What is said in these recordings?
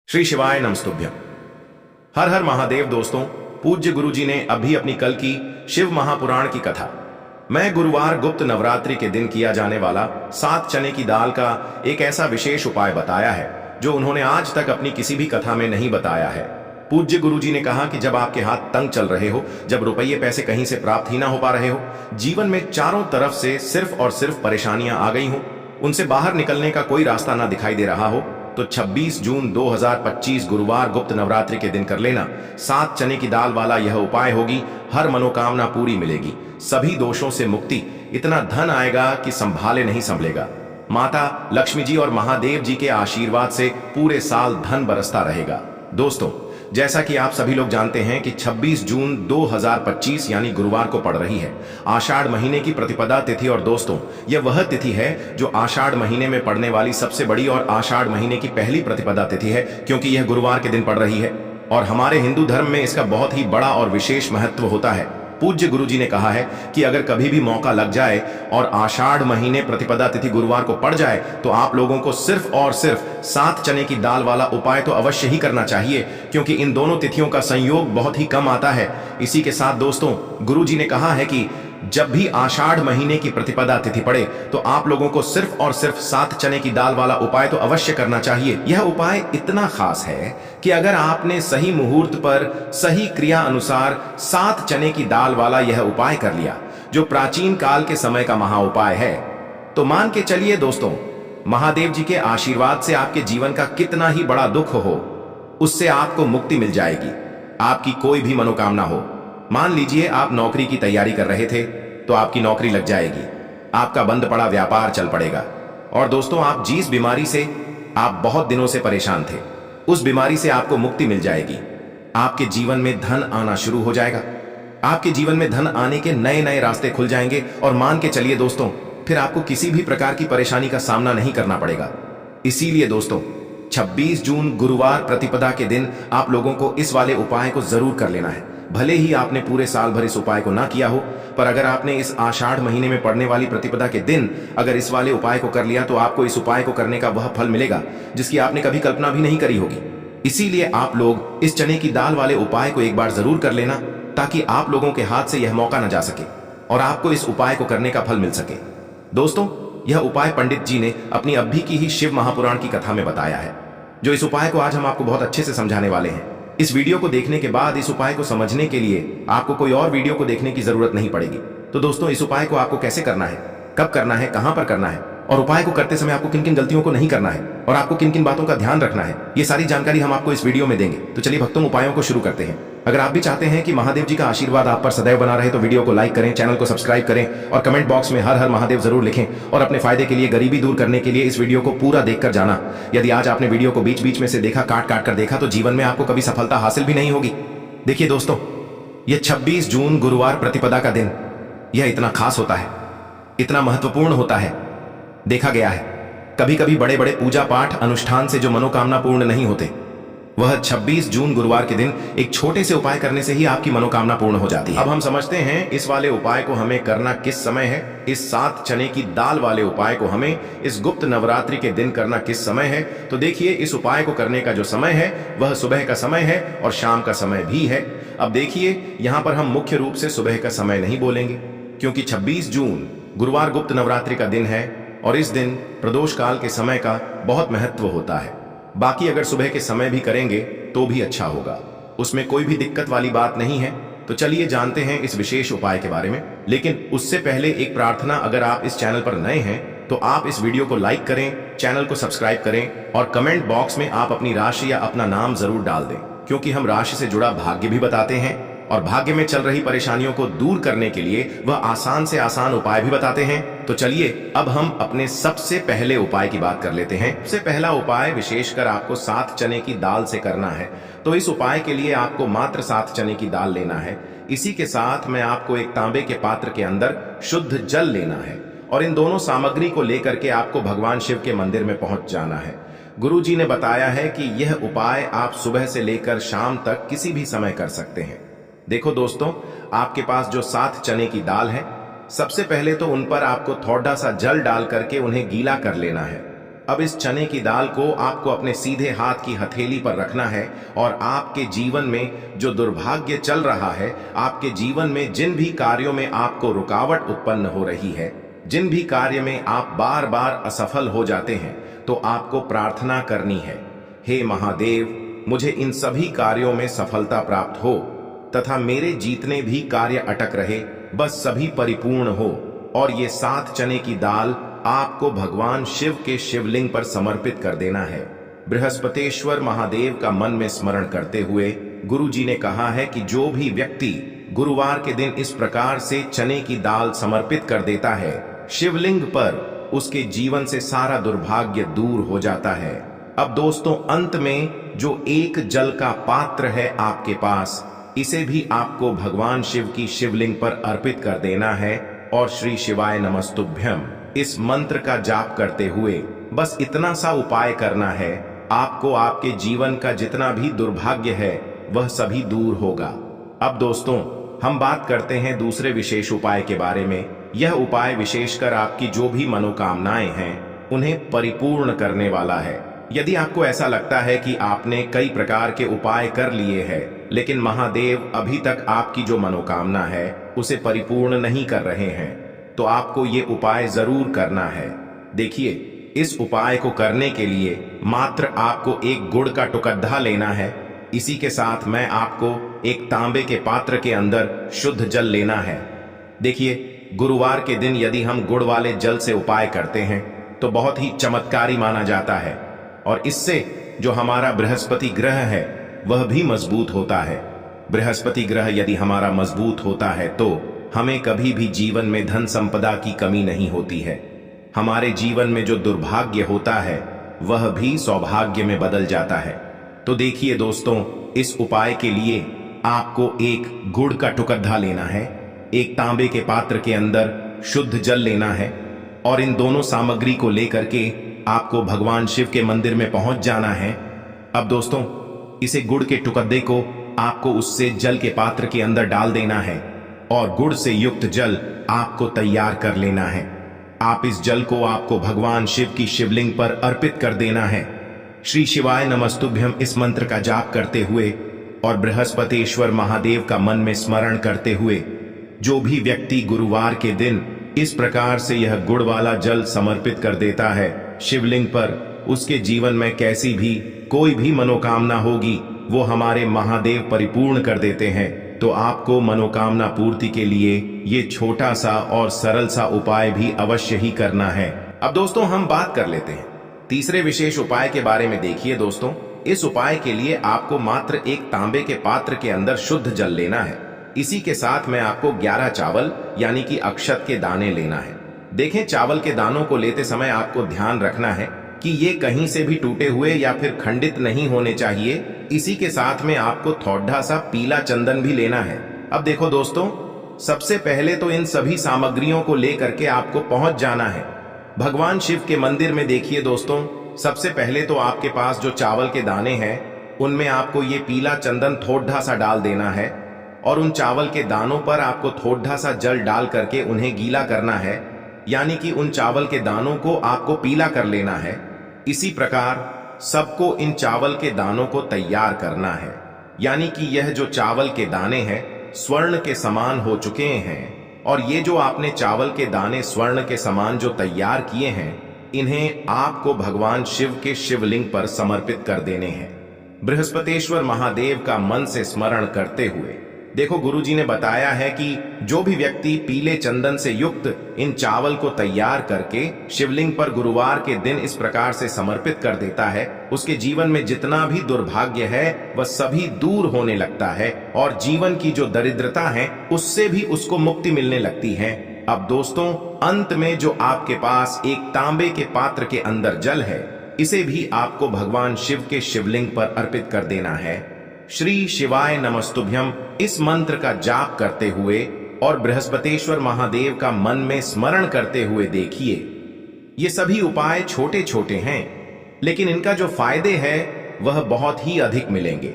श्री शिवाय नमस्तुभ्यम। हर हर महादेव। दोस्तों, पूज्य गुरु जी ने अभी अपनी कल की शिव महापुराण की कथा मैं गुरुवार गुप्त नवरात्रि के दिन किया जाने वाला 7 चने की दाल का एक ऐसा विशेष उपाय बताया है जो उन्होंने आज तक अपनी किसी भी कथा में नहीं बताया है। पूज्य गुरु जी ने कहा कि जब आपके हाथ तंग चल रहे हो, जब रुपये पैसे कहीं से प्राप्त ही ना हो पा रहे हो, जीवन में चारों तरफ से सिर्फ और सिर्फ परेशानियां आ गई हो, उनसे बाहर निकलने का कोई रास्ता ना दिखाई दे रहा हो, तो 26 जून 2025 गुरुवार गुप्त नवरात्रि के दिन कर लेना 7 चने की दाल वाला यह उपाय होगी। हर मनोकामना पूरी मिलेगी, सभी दोषों से मुक्ति, इतना धन आएगा कि संभाले नहीं संभलेगा। माता लक्ष्मी जी और महादेव जी के आशीर्वाद से पूरे साल धन बरसता रहेगा। दोस्तों, जैसा कि आप सभी लोग जानते हैं कि 26 जून 2025 यानी गुरुवार को पड़ रही है आषाढ़ महीने की प्रतिपदा तिथि। और दोस्तों, यह वह तिथि है जो आषाढ़ महीने में पड़ने वाली सबसे बड़ी और आषाढ़ महीने की पहली प्रतिपदा तिथि है, क्योंकि यह गुरुवार के दिन पड़ रही है और हमारे हिंदू धर्म में इसका बहुत ही बड़ा और विशेष महत्व होता है। पूज्य गुरु जी ने कहा है कि अगर कभी भी मौका लग जाए और आषाढ़ महीने प्रतिपदा तिथि गुरुवार को पड़ जाए तो आप लोगों को सिर्फ और सिर्फ 7 चने की दाल वाला उपाय तो अवश्य ही करना चाहिए, क्योंकि इन दोनों तिथियों का संयोग बहुत ही कम आता है। इसी के साथ दोस्तों, गुरु जी ने कहा है कि जब भी आषाढ़ महीने की प्रतिपदा तिथि पड़े तो आप लोगों को सिर्फ और सिर्फ 7 चने की दाल वाला उपाय तो अवश्य करना चाहिए। यह उपाय इतना खास है कि अगर आपने सही मुहूर्त पर सही क्रिया अनुसार 7 चने की दाल वाला यह उपाय कर लिया, जो प्राचीन काल के समय का महा उपाय है, तो मान के चलिए दोस्तों, महादेव जी के आशीर्वाद से आपके जीवन का कितना ही बड़ा दुख हो, उससे आपको मुक्ति मिल जाएगी। आपकी कोई भी मनोकामना हो, मान लीजिए आप नौकरी की तैयारी कर रहे थे तो आपकी नौकरी लग जाएगी, आपका बंद पड़ा व्यापार चल पड़ेगा। और दोस्तों, आप जिस बीमारी से आप बहुत दिनों से परेशान थे, उस बीमारी से आपको मुक्ति मिल जाएगी। आपके जीवन में धन आना शुरू हो जाएगा, आपके जीवन में धन आने के नए नए रास्ते खुल जाएंगे और मान के चलिए दोस्तों, फिर आपको किसी भी प्रकार की परेशानी का सामना नहीं करना पड़ेगा। इसीलिए दोस्तों, 26 जून गुरुवार प्रतिपदा के दिन आप लोगों को इस वाले उपाय को जरूर कर लेना है। भले ही आपने पूरे साल भर इस उपाय को ना किया हो, पर अगर आपने इस आषाढ़ महीने में पड़ने वाली प्रतिपदा के दिन अगर इस वाले उपाय को कर लिया तो आपको इस उपाय को करने का वह फल मिलेगा जिसकी आपने कभी कल्पना भी नहीं करी होगी। इसीलिए आप लोग इस चने की दाल वाले उपाय को एक बार जरूर कर लेना, ताकि आप लोगों के हाथ से यह मौका न जा सके और आपको इस उपाय को करने का फल मिल सके। दोस्तों, यह उपाय पंडित जी ने अपनी अभी की ही शिव महापुराण की कथा में बताया है, जो इस उपाय को आज हम आपको बहुत अच्छे से समझाने वाले हैं। इस वीडियो को देखने के बाद इस उपाय को समझने के लिए आपको कोई और वीडियो को देखने की जरूरत नहीं पड़ेगी। तो दोस्तों, इस उपाय को आपको कैसे करना है, कब करना है, कहां पर करना है और उपाय को करते समय आपको किन किन गलतियों को नहीं करना है और आपको किन किन बातों का ध्यान रखना है, ये सारी जानकारी हम आपको इस वीडियो में देंगे। तो चलिए भक्तों, उपायों को शुरू करते हैं। अगर आप भी चाहते हैं कि महादेव जी का आशीर्वाद आप पर सदैव बना रहे तो वीडियो को लाइक करें, चैनल को सब्सक्राइब करें और कमेंट बॉक्स में हर हर महादेव जरूर लिखें। और अपने फायदे के लिए, गरीबी दूर करने के लिए इस वीडियो को पूरा देखकर जाना। यदि आज आपने वीडियो को बीच बीच में से देखा, काट काट कर देखा, तो जीवन में आपको कभी सफलता हासिल भी नहीं होगी। देखिए दोस्तों, यह 26 जून गुरुवार प्रतिपदा का दिन यह इतना खास होता है, इतना महत्वपूर्ण होता है। देखा गया है कभी कभी बड़े बड़े पूजा पाठ अनुष्ठान से जो मनोकामना पूर्ण नहीं होते, वह 26 जून गुरुवार के दिन एक छोटे से उपाय करने से ही आपकी मनोकामना पूर्ण हो जाती है। अब हम समझते हैं इस वाले उपाय को हमें करना किस समय है। इस 7 चने की दाल वाले उपाय को हमें इस गुप्त नवरात्रि के दिन करना किस समय है। तो देखिए, इस उपाय को करने का जो समय है वह सुबह का समय है और शाम का समय भी है। अब देखिए, यहाँ पर हम मुख्य रूप से सुबह का समय नहीं बोलेंगे, क्योंकि 26 जून गुरुवार गुप्त नवरात्रि का दिन है और इस दिन प्रदोष काल के समय का बहुत महत्व होता है। बाकी अगर सुबह के समय भी करेंगे तो भी अच्छा होगा, उसमें कोई भी दिक्कत वाली बात नहीं है। तो चलिए जानते हैं इस विशेष उपाय के बारे में। लेकिन उससे पहले एक प्रार्थना, अगर आप इस चैनल पर नए हैं तो आप इस वीडियो को लाइक करें, चैनल को सब्सक्राइब करें और कमेंट बॉक्स में आप अपनी राशि या अपना नाम जरूर डाल दें, क्योंकि हम राशि से जुड़ा भाग्य भी बताते हैं और भाग्य में चल रही परेशानियों को दूर करने के लिए वह आसान से आसान उपाय भी बताते हैं। तो चलिए अब हम अपने सबसे पहले उपाय की बात कर लेते हैं। सबसे पहला उपाय विशेषकर आपको 7 चने की दाल से करना है। तो इस उपाय के लिए आपको मात्र 7 चने की दाल लेना है। इसी के साथ में आपको एक तांबे के पात्र के अंदर शुद्ध जल लेना है और इन दोनों सामग्री को लेकर के आपको भगवान शिव के मंदिर में पहुंच जाना है। गुरु जी ने बताया है कि यह उपाय आप सुबह से लेकर शाम तक किसी भी समय कर सकते हैं। देखो दोस्तों, आपके पास जो 7 चने की दाल है, सबसे पहले तो उन पर आपको थोड़ा सा जल डाल करके उन्हें गीला कर लेना है। अब इस चने की दाल को आपको अपने सीधे हाथ की हथेली पर रखना है और आपके जीवन में जो दुर्भाग्य चल रहा है, आपके जीवन में जिन भी कार्यों में आपको रुकावट उत्पन्न हो रही है, जिन भी कार्य में आप बार बार असफल हो जाते हैं, तो आपको प्रार्थना करनी है, हे महादेव, मुझे इन सभी कार्यों में सफलता प्राप्त हो तथा मेरे जीतने भी कार्य अटक रहे, बस सभी परिपूर्ण हो। और ये 7 चने की दाल आपको भगवान शिव के शिवलिंग पर समर्पित कर देना है। बृहस्पतेश्वर महादेव का मन में स्मरण करते हुए गुरु जी ने कहा है कि जो भी व्यक्ति गुरुवार के दिन इस प्रकार से चने की दाल समर्पित कर देता है शिवलिंग पर, उसके जीवन से सारा दुर्भाग्य दूर हो जाता है। अब दोस्तों, अंत में जो एक जल का पात्र है आपके पास, इसे भी आपको भगवान शिव की शिवलिंग पर अर्पित कर देना है और श्री शिवाय नमस्तुभ्यम इस मंत्र का जाप करते हुए बस इतना सा उपाय करना है, आपको आपके जीवन का जितना भी दुर्भाग्य है वह सभी दूर होगा। अब दोस्तों, हम बात करते हैं दूसरे विशेष उपाय के बारे में। यह उपाय विशेषकर आपकी जो भी मनोकामनाएं हैं उन्हें परिपूर्ण करने वाला है। यदि आपको ऐसा लगता है कि आपने कई प्रकार के उपाय कर लिए हैं, लेकिन महादेव अभी तक आपकी जो मनोकामना है उसे परिपूर्ण नहीं कर रहे हैं, तो आपको ये उपाय जरूर करना है। देखिए, इस उपाय को करने के लिए मात्र आपको एक गुड़ का टुकड़ा लेना है। इसी के साथ मैं आपको एक तांबे के पात्र के अंदर शुद्ध जल लेना है। देखिए, गुरुवार के दिन यदि हम गुड़ वाले जल से उपाय करते हैं तो बहुत ही चमत्कारी माना जाता है और इससे जो हमारा बृहस्पति ग्रह है वह भी मजबूत होता है। बृहस्पति ग्रह यदि हमारा मजबूत होता है तो हमें कभी भी जीवन में धन संपदा की कमी नहीं होती है। हमारे जीवन में जो दुर्भाग्य होता है वह भी सौभाग्य में बदल जाता है। तो देखिए दोस्तों, इस उपाय के लिए आपको एक गुड़ का टुकड़ा लेना है, एक तांबे के पात्र के अंदर शुद्ध जल लेना है और इन दोनों सामग्री को लेकर के आपको भगवान शिव के मंदिर में पहुंच जाना है। अब दोस्तों, इसे गुड़ के टुकड़े को आपको उससे जल के पात्र के अंदर डाल देना है और गुड़ से युक्त जल आपको तैयार कर लेना है। आप इस जल को आपको भगवान शिव की शिवलिंग पर अर्पित कर देना है। श्री शिवाय नमस्तुभ्यम इस मंत्र का जाप करते हुए और बृहस्पतेश्वर महादेव का मन में स्मरण करते हुए जो भी व्यक्ति गुरुवार के दिन इस प्रकार से यह गुड़ वाला जल समर्पित कर देता है शिवलिंग पर, उसके जीवन में कैसी भी कोई भी मनोकामना होगी वो हमारे महादेव परिपूर्ण कर देते हैं। तो आपको मनोकामना पूर्ति के लिए ये छोटा सा और सरल सा उपाय भी अवश्य ही करना है। अब दोस्तों, हम बात कर लेते हैं तीसरे विशेष उपाय के बारे में। देखिए दोस्तों, इस उपाय के लिए आपको मात्र एक तांबे के पात्र के अंदर शुद्ध जल लेना है। इसी के साथ में आपको 11 चावल यानी कि अक्षत के दाने लेना है। देखें, चावल के दानों को लेते समय आपको ध्यान रखना है कि ये कहीं से भी टूटे हुए या फिर खंडित नहीं होने चाहिए। इसी के साथ में आपको थोड़ा सा पीला चंदन भी लेना है। अब देखो दोस्तों, सबसे पहले तो इन सभी सामग्रियों को लेकर के आपको पहुंच जाना है भगवान शिव के मंदिर में। देखिए दोस्तों, सबसे पहले तो आपके पास जो चावल के दाने हैं उनमें आपको ये पीला चंदन थोड़ा सा डाल देना है और उन चावल के दानों पर आपको थोड़ा सा जल डाल करके उन्हें गीला करना है, यानी कि उन चावल के दानों को आपको पीला कर लेना है। इसी प्रकार सबको इन चावल के दानों को तैयार करना है, यानी कि यह जो चावल के दाने हैं स्वर्ण के समान हो चुके हैं और ये जो आपने चावल के दाने स्वर्ण के समान जो तैयार किए हैं, इन्हें आपको भगवान शिव के शिवलिंग पर समर्पित कर देने हैं बृहस्पतेश्वर महादेव का मन से स्मरण करते हुए। देखो, गुरुजी ने बताया है कि जो भी व्यक्ति पीले चंदन से युक्त इन चावल को तैयार करके शिवलिंग पर गुरुवार के दिन इस प्रकार से समर्पित कर देता है, उसके जीवन में जितना भी दुर्भाग्य है वह सभी दूर होने लगता है और जीवन की जो दरिद्रता है उससे भी उसको मुक्ति मिलने लगती है। अब दोस्तों, अंत में जो आपके पास एक तांबे के पात्र के अंदर जल है, इसे भी आपको भगवान शिव के शिवलिंग पर अर्पित कर देना है। श्री शिवाय नमस्तुभ्यम इस मंत्र का जाप करते हुए और बृहस्पतेश्वर महादेव का मन में स्मरण करते हुए देखिए, ये सभी उपाय छोटे छोटे हैं लेकिन इनका जो फायदे हैं वह बहुत ही अधिक मिलेंगे।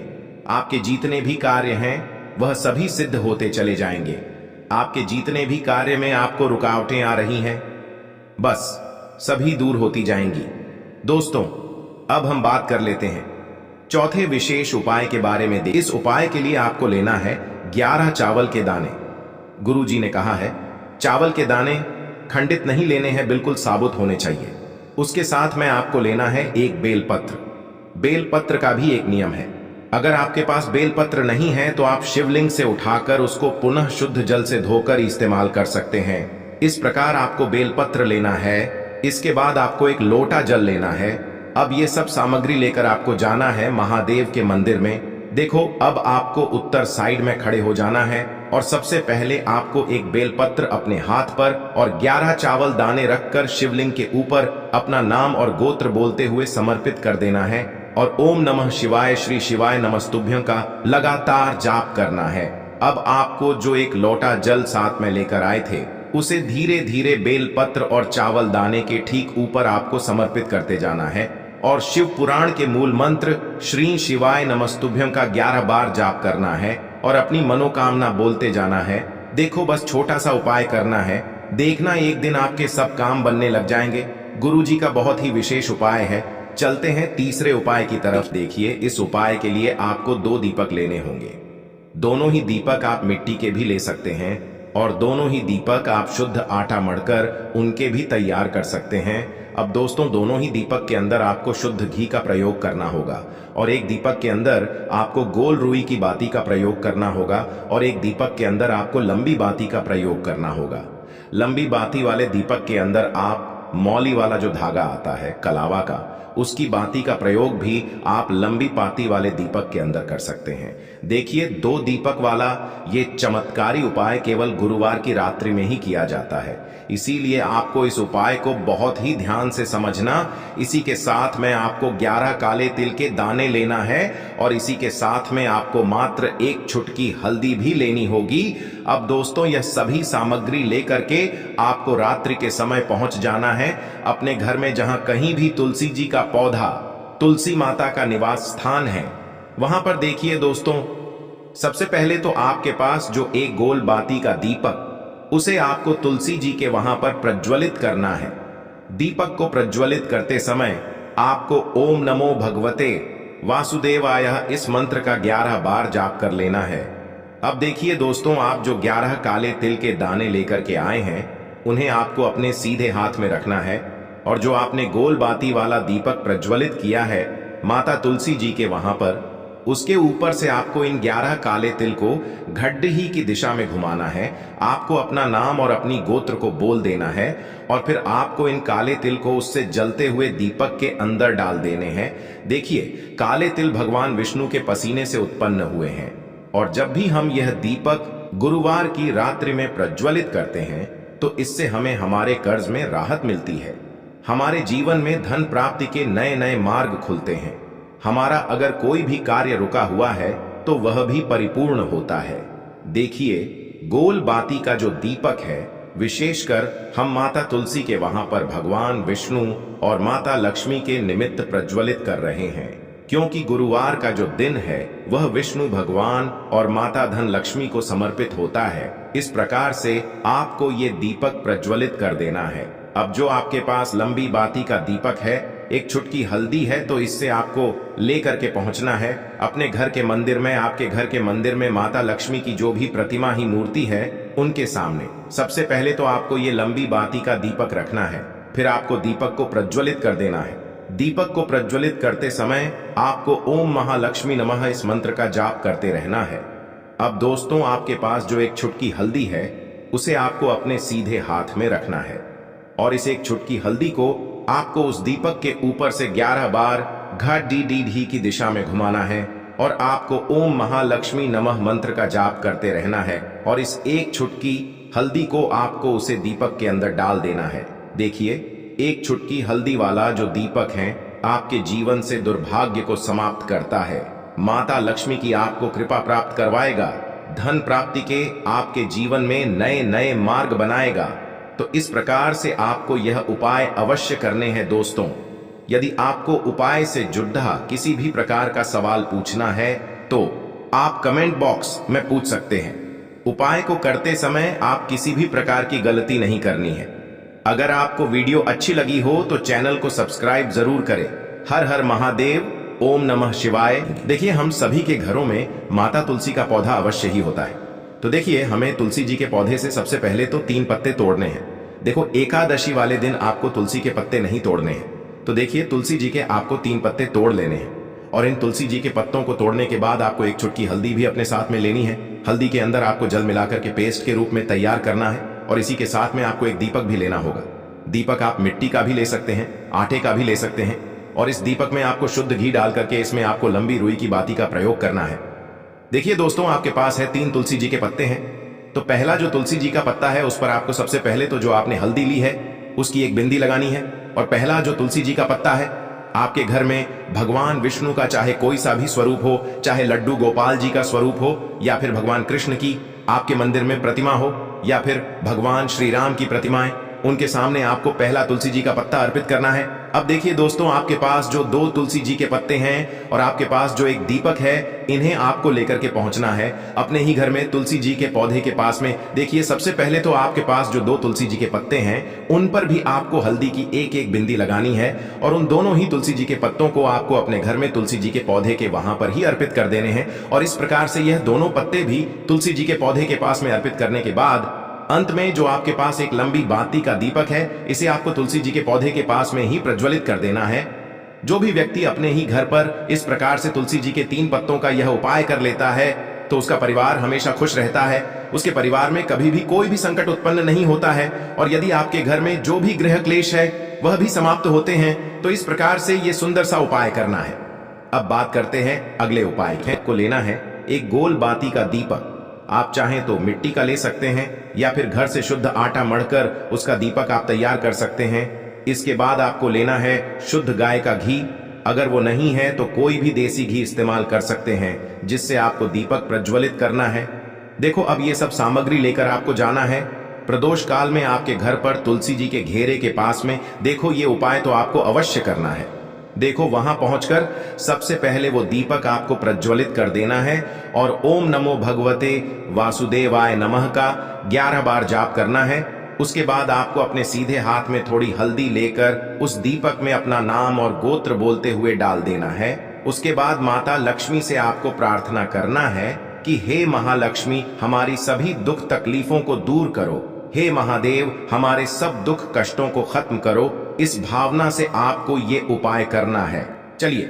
आपके जितने भी कार्य हैं वह सभी सिद्ध होते चले जाएंगे। आपके जितने भी कार्य में आपको रुकावटें आ रही हैं बस सभी दूर होती जाएंगी। दोस्तों, अब हम बात कर लेते हैं चौथे विशेष उपाय के बारे में। इस उपाय के लिए आपको लेना है 11 चावल के दाने। गुरुजी ने कहा है चावल के दाने खंडित नहीं लेने हैं, बिल्कुल साबुत होने चाहिए। उसके साथ में आपको लेना है एक बेलपत्र। बेलपत्र का भी एक नियम है, अगर आपके पास बेलपत्र नहीं है तो आप शिवलिंग से उठाकर उसको पुनः शुद्ध जल से धोकर इस्तेमाल कर सकते हैं। इस प्रकार आपको बेलपत्र लेना है। इसके बाद आपको एक लोटा जल लेना है। अब ये सब सामग्री लेकर आपको जाना है महादेव के मंदिर में। देखो, अब आपको उत्तर साइड में खड़े हो जाना है और सबसे पहले आपको एक बेलपत्र अपने हाथ पर और 11 चावल दाने रखकर शिवलिंग के ऊपर अपना नाम और गोत्र बोलते हुए समर्पित कर देना है और ओम नमः शिवाय श्री शिवाय नमस्तुभ्यं का लगातार जाप करना है। अब आपको जो एक लोटा जल साथ में लेकर आए थे उसे धीरे धीरे बेलपत्र और चावल दाने के ठीक ऊपर आपको समर्पित करते जाना है और शिव पुराण के मूल मंत्र श्री शिवाय नमस्तुभ्यं का 11 बार जाप करना है और अपनी मनोकामना बोलते जाना है। देखो, बस छोटा सा उपाय करना है, देखना एक दिन आपके सब काम बनने लग जाएंगे। गुरुजी का बहुत ही विशेष उपाय है। चलते हैं तीसरे उपाय की तरफ। देखिए, इस उपाय के लिए आपको 2 दीपक लेने होंगे। दोनों ही दीपक आप मिट्टी के भी ले सकते हैं और दोनों ही दीपक आप शुद्ध आटा मढ़कर उनके भी तैयार कर सकते हैं। अब दोस्तों, दोनों ही दीपक के अंदर आपको शुद्ध घी का प्रयोग करना होगा और एक दीपक के अंदर आपको गोल रुई की बाती का प्रयोग करना होगा और एक दीपक के अंदर आपको लंबी बाती का प्रयोग करना होगा। लंबी बाती वाले दीपक के अंदर आप मौली वाला जो धागा आता है कलावा का, उसकी बाती का प्रयोग भी आप लंबी बाती वाले दीपक के अंदर कर सकते हैं। देखिए, 2 दीपक वाला ये चमत्कारी उपाय केवल गुरुवार की रात्रि में ही किया जाता है, इसीलिए आपको इस उपाय को बहुत ही ध्यान से समझना। इसी के साथ में आपको 11 काले तिल के दाने लेना है और इसी के साथ में आपको मात्र 1 चुटकी हल्दी भी लेनी होगी। अब दोस्तों, यह सभी सामग्री लेकर के आपको रात्रि के समय पहुंच जाना है अपने घर में, जहां कहीं भी तुलसी जी का पौधा, तुलसी माता का निवास स्थान है, वहां पर देखिए दोस्तों, सबसे पहले तो आपके पास जो एक गोल बाती का दीपक, उसे आपको तुलसी जी के वहां पर प्रज्वलित करना है। दीपक को प्रज्वलित करते समय आपको ओम नमो भगवते वासुदेवाय इस मंत्र का 11 बार जाप कर लेना है। अब देखिए दोस्तों, आप जो 11 काले तिल के दाने लेकर के आए हैं उन्हें आपको अपने सीधे हाथ में रखना है और जो आपने गोल बाती वाला दीपक प्रज्वलित किया है माता तुलसी जी के वहां पर, उसके ऊपर से आपको इन 11 काले तिल को घड्डी की दिशा में घुमाना है। आपको अपना नाम और अपनी गोत्र को बोल देना है और फिर आपको इन काले तिल को उससे जलते हुए दीपक के अंदर डाल देने हैं। देखिए, काले तिल भगवान विष्णु के पसीने से उत्पन्न हुए हैं और जब भी हम यह दीपक गुरुवार की रात्रि में प्रज्वलित करते हैं तो इससे हमें हमारे कर्ज में राहत मिलती है, हमारे जीवन में धन प्राप्ति के नए नए मार्ग खुलते हैं, हमारा अगर कोई भी कार्य रुका हुआ है तो वह भी परिपूर्ण होता है। देखिए, गोल बाती का जो दीपक है विशेषकर हम माता तुलसी के वहां पर भगवान विष्णु और माता लक्ष्मी के निमित्त प्रज्वलित कर रहे हैं, क्योंकि गुरुवार का जो दिन है वह विष्णु भगवान और माता धन लक्ष्मी को समर्पित होता है। इस प्रकार से आपको ये दीपक प्रज्वलित कर देना है। अब जो आपके पास लंबी बाती का दीपक है, 1 चुटकी हल्दी है, तो इससे आपको लेकर के पहुंचना है अपने घर के मंदिर में। आपके घर के मंदिर में माता लक्ष्मी की जो भी प्रतिमा ही मूर्ति है उनके सामने सबसे पहले तो आपको ये लंबी बाती का दीपक रखना है, फिर आपको दीपक को प्रज्वलित कर देना है। दीपक को प्रज्वलित करते समय आपको ओम महालक्ष्मी नमः इस मंत्र का जाप करते रहना है। अब दोस्तों, आपके पास जो 1 चुटकी हल्दी है उसे आपको अपने सीधे हाथ में रखना है और इस 1 चुटकी हल्दी को आपको उस दीपक के ऊपर से 11 बार घड़ी की दिशा में घुमाना है और आपको ओम महालक्ष्मी नमः मंत्र का जाप करते रहना है और इस 1 चुटकी हल्दी को आपको उसे दीपक के अंदर डाल देना है। देखिए, 1 चुटकी हल्दी वाला जो दीपक है आपके जीवन से दुर्भाग्य को समाप्त करता है, माता लक्ष्मी की आपको कृपा प्राप्त करवाएगा, धन प्राप्ति के आपके जीवन में नए नए मार्ग बनाएगा। तो इस प्रकार से आपको यह उपाय अवश्य करने हैं दोस्तों। यदि आपको उपाय से जुड़ा किसी भी प्रकार का सवाल पूछना है तो आप कमेंट बॉक्स में पूछ सकते हैं। उपाय को करते समय आप किसी भी प्रकार की गलती नहीं करनी है। अगर आपको वीडियो अच्छी लगी हो तो चैनल को सब्सक्राइब जरूर करें। हर हर महादेव, ओम नमः शिवाय। देखिए, हम सभी के घरों में माता तुलसी का पौधा अवश्य ही होता है। तो देखिए, हमें तुलसी जी के पौधे से सबसे पहले तो 3 पत्ते तोड़ने हैं। देखो, एकादशी वाले दिन आपको तुलसी के पत्ते नहीं तोड़ने हैं। तो देखिए, तुलसी जी के आपको 3 पत्ते तोड़ लेने हैं और इन तुलसी जी के पत्तों को तोड़ने के बाद आपको एक चुटकी हल्दी भी अपने साथ में लेनी है। हल्दी के अंदर आपको जल मिलाकर के पेस्ट के रूप में तैयार करना है और इसी के साथ में आपको एक दीपक भी लेना होगा। दीपक आप मिट्टी का भी ले सकते हैं, आटे का भी ले सकते हैं और इस दीपक में आपको शुद्ध घी डाल करके इसमें आपको लंबी रुई की बाती का प्रयोग करना है। देखिए दोस्तों, आपके पास है 3 तुलसी जी के पत्ते हैं। तो पहला जो तुलसी जी का पत्ता है उस पर आपको सबसे पहले तो जो आपने हल्दी ली है उसकी एक बिंदी लगानी है। और पहला जो तुलसी जी का पत्ता है, आपके घर में भगवान विष्णु का चाहे कोई सा भी स्वरूप हो, चाहे लड्डू गोपाल जी का स्वरूप हो या फिर भगवान कृष्ण की आपके मंदिर में प्रतिमा हो या फिर भगवान श्री राम की प्रतिमाएं, उनके सामने आपको पहला तुलसी जी का पत्ता अर्पित करना है। अब देखिए दोस्तों, आपके पास जो 2 तुलसी जी के पत्ते हैं और आपके पास जो एक दीपक है, इन्हें आपको लेकर के पहुंचना है अपने ही घर में तुलसी जी के पौधे के पास में। देखिए, सबसे पहले तो आपके पास जो 2 तुलसी जी के पत्ते हैं उन पर भी आपको हल्दी की एक बिंदी लगानी है और उन दोनों ही तुलसी जी के पत्तों को आपको अपने घर में तुलसी जी के पौधे के वहां पर ही अर्पित कर देने हैं। और इस प्रकार से यह दोनों पत्ते भी तुलसी जी के पौधे के पास में अर्पित करने के बाद अंत में जो आपके पास एक लंबी बाती का दीपक है, इसे आपको तुलसी जी के पौधे के पास में ही प्रज्वलित कर देना है। जो भी व्यक्ति अपने ही घर पर इस प्रकार से तुलसी जी के 3 पत्तों का यह उपाय कर लेता है तो उसका परिवार हमेशा खुश रहता है। उसके परिवार में कभी भी कोई भी संकट उत्पन्न नहीं होता है और यदि आपके घर में जो भी गृह क्लेश है वह भी समाप्त होते हैं। तो इस प्रकार से यह सुंदर सा उपाय करना है। अब बात करते हैं अगले उपाय की। को लेना है एक गोल बाती का दीपक। आप चाहें तो मिट्टी का ले सकते हैं या फिर घर से शुद्ध आटा मढ़कर उसका दीपक आप तैयार कर सकते हैं। इसके बाद आपको लेना है शुद्ध गाय का घी। अगर वो नहीं है तो कोई भी देसी घी इस्तेमाल कर सकते हैं जिससे आपको दीपक प्रज्वलित करना है। देखो, अब ये सब सामग्री लेकर आपको जाना है प्रदोष काल में आपके घर पर तुलसी जी के घेरे के पास में। देखो, ये उपाय तो आपको अवश्य करना है। देखो, वहां पहुंचकर सबसे पहले वो दीपक आपको प्रज्वलित कर देना है और ओम नमो भगवते वासुदेवाय नमः का 11 बार जाप करना है। उसके बाद आपको अपने सीधे हाथ में थोड़ी हल्दी लेकर उस दीपक में अपना नाम और गोत्र बोलते हुए डाल देना है। उसके बाद माता लक्ष्मी से आपको प्रार्थना करना है कि हे महालक्ष्मी, हमारी सभी दुख तकलीफों को दूर करो। हे महादेव, हमारे सब दुख कष्टों को खत्म करो। इस भावना से आपको ये उपाय करना है। चलिए